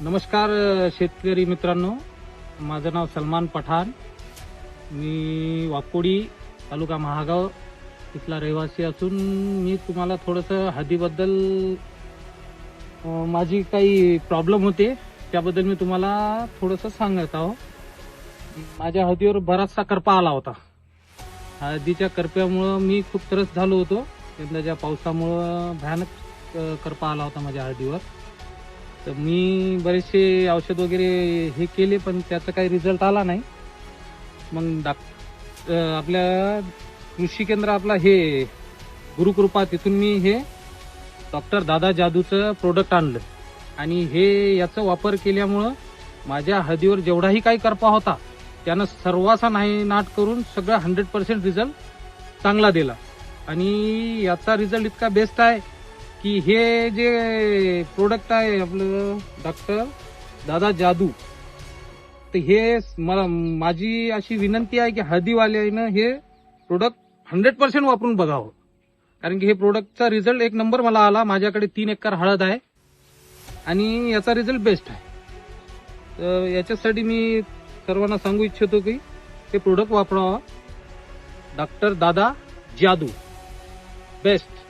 नमस्कार शेतकरी मित्रांनो, माझं नाव सलमान पठाण. मी वाकोडी तालुका महागाव इथला रहिवासी असून मी तुम्हाला थोडंसं हळदीबद्दल माझी काही प्रॉब्लेम होते त्याबद्दल मी तुम्हाला थोडंसं सांगत आहो. माझ्या हळदीवर बराचसा करपा आला होता. हळदीच्या करप्यामुळं मी खूप त्रस्त झालो होतो. यंदाच्या पावसामुळं भयानक करपा आला होता माझ्या हळदीवर. तर मी बरेचसे औषध वगैरे हे केले पण त्याचा काही रिझल्ट आला नाही. मग आपल्या कृषी केंद्र आपला हे गुरुकृपा तिथून मी हे डॉक्टर दादा जादूचं प्रोडक्ट आणलं आणि हे याचा वापर केल्यामुळं माझ्या हळदीवर जेवढाही काही करपा होता त्यानं सर्वांचा नाट करून सगळं 100% रिझल्ट चांगला दिला. आणि याचा रिझल्ट इतका बेस्ट आहे की हे जे प्रोडक्ट आहे आपलं डॉक्टर दादा जादू, तर हे मला माझी अशी विनंती आहे की हळदीवाल्यानं हे प्रोडक्ट 100% वापरून बघावं. कारण की हे प्रोडक्टचा रिझल्ट एक नंबर मला आला. माझ्याकडे 3 एकर हळद आहे आणि याचा रिझल्ट बेस्ट आहे. तर याच्यासाठी मी सर्वांना सांगू इच्छितो की हे प्रोडक्ट वापरावं. डॉक्टर दादा जादू बेस्ट.